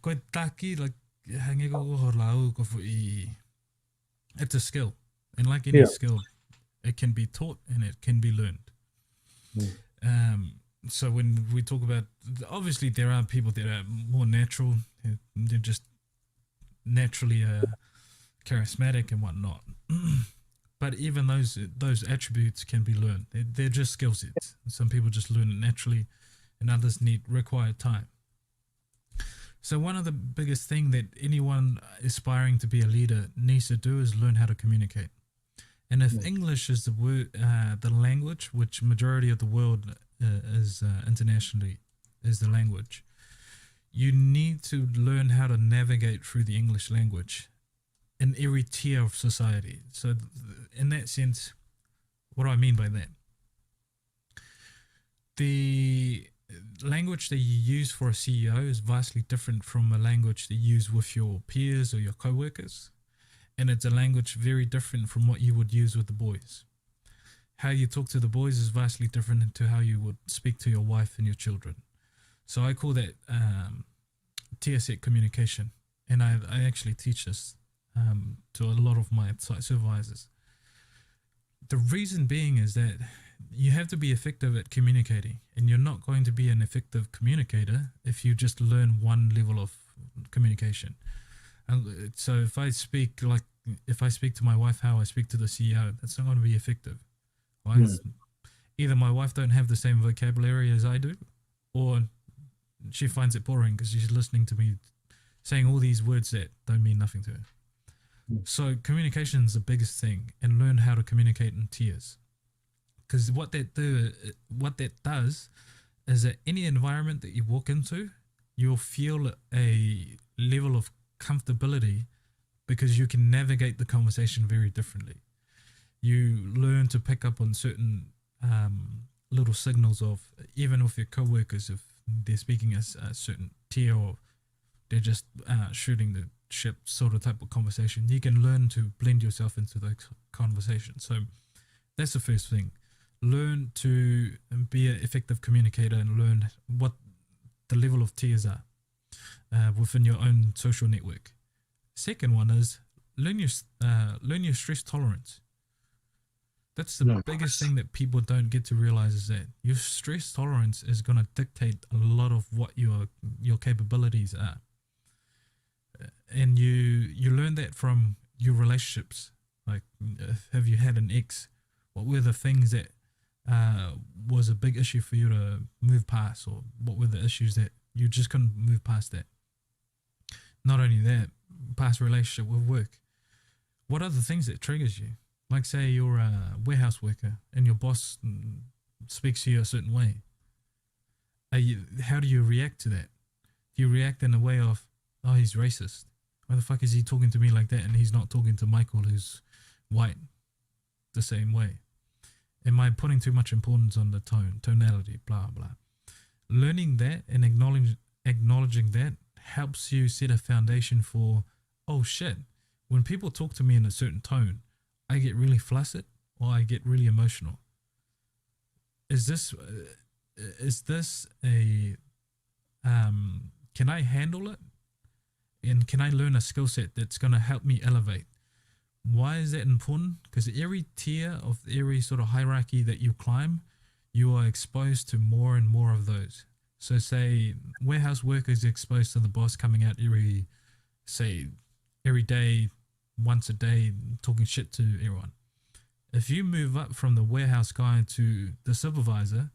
koe taki, like, hange ko lau ko it's a skill. And like any Yeah. skill, it can be taught and it can be learned. So when we talk about, obviously there are people that are more natural, they're just naturally charismatic and whatnot. But even those attributes can be learned. They're just skill sets. Some people just learn it naturally, and others require time. So one of the biggest thing that anyone aspiring to be a leader needs to do is learn how to communicate. And if English is the language, which majority of the world is internationally is the language, you need to learn how to navigate through the English language in every tier of society. So in that sense, what do I mean by that? The language that you use for a CEO is vastly different from a language that you use with your peers or your co-workers. And it's a language very different from what you would use with the boys. How you talk to the boys is vastly different to how you would speak to your wife and your children. So I call that tier set communication. And I actually teach this to a lot of my site supervisors. The reason being is that you have to be effective at communicating, and you're not going to be an effective communicator if you just learn one level of communication. And so if I speak to my wife how I speak to the CEO, that's not going to be effective. Right? Either my wife don't have the same vocabulary as I do, or she finds it boring because she's listening to me saying all these words that don't mean nothing to her. So communication is the biggest thing, and learn how to communicate in tiers. Because what that does is that any environment that you walk into, you'll feel a level of comfortability because you can navigate the conversation very differently. You learn to pick up on certain little signals of, even with your co-workers, if they're speaking a certain tier or they're just shooting the ship sort of type of conversation, you can learn to blend yourself into those conversations. So that's the first thing. Learn to be an effective communicator and learn what the level of tiers are within your own social network. Second one is learn your stress tolerance. That's the biggest thing that people don't get to realize, is that your stress tolerance is going to dictate a lot of what your capabilities are. And you learn that from your relationships. Like, have you had an ex? What were the things that was a big issue for you to move past, or what were the issues that you just couldn't move past that? Not only that, past relationship with work. What are the things that triggers you? Like, say you're a warehouse worker and your boss speaks to you a certain way. How do you react to that? Do you react in a way of, oh, he's racist? Why the fuck is he talking to me like that and he's not talking to Michael, who's white, the same way? Am I putting too much importance on the tonality, blah, blah? Learning that and acknowledging that helps you set a foundation for, oh shit, when people talk to me in a certain tone, I get really flustered or I get really emotional. Is this a, can I handle it? And can I learn a skill set that's going to help me elevate? Why is that important? Because every tier of every sort of hierarchy that you climb, you are exposed to more and more of those. So say warehouse workers exposed to the boss coming out every day, once a day, talking shit to everyone. If you move up from the warehouse guy to the supervisor,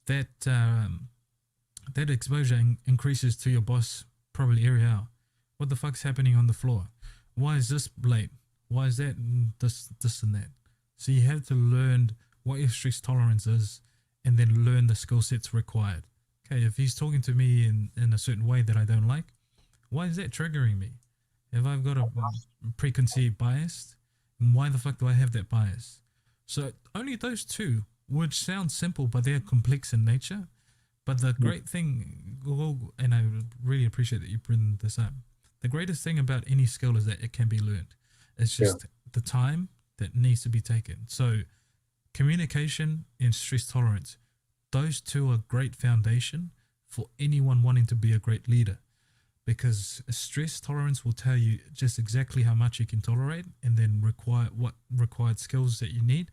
that exposure increases to your boss probably every hour. What the fuck's happening on the floor? Why is this late? Why is that this and that? So you have to learn what your stress tolerance is, and then learn the skill sets required. Okay, if he's talking to me in a certain way that I don't like, why is that triggering me? If I've got a preconceived bias, why the fuck do I have that bias? So only those two, which sound simple, but they're complex in nature. But the great thing, and I really appreciate that you bring this up, the greatest thing about any skill is that it can be learned. It's just the time that needs to be taken. So communication and stress tolerance, those two are great foundation for anyone wanting to be a great leader. because stress tolerance will tell you just exactly how much you can tolerate and then what required skills that you need.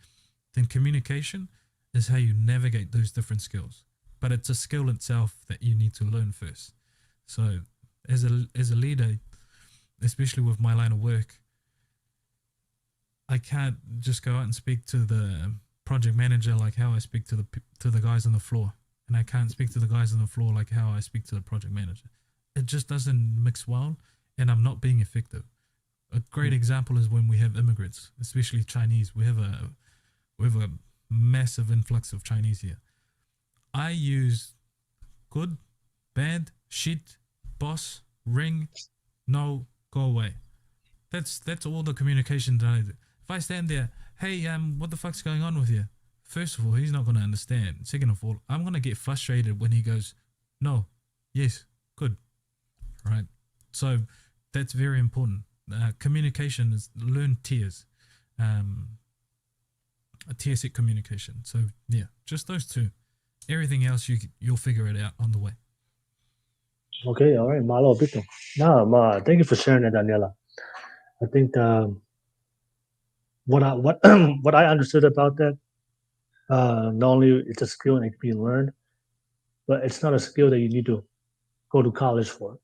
Then communication is how you navigate those different skills. But it's a skill itself that you need to learn first. So as a leader, especially with my line of work, I can't just go out and speak to the project manager like how I speak to the guys on the floor, and I can't speak to the guys on the floor like how I speak to the project manager. It just doesn't mix well, and I'm not being effective. A great example is when we have immigrants, especially Chinese. We have a massive influx of Chinese here. I use good, bad, shit, boss, ring, no, go away. That's all the communication that I do. If I stand there, hey, what the fuck's going on with you? First of all, he's not going to understand. Second of all, I'm going to get frustrated when he goes, no, yes, good, right? So that's very important. Communication is learn tiers, a tier set communication. So yeah, just those two. Everything else you'll figure it out on the way. Okay, all right, Malo Bito. No, thank you for sharing that, Daniela. I think what what I understood about that, not only it's a skill and it can be learned, but it's not a skill that you need to go to college for.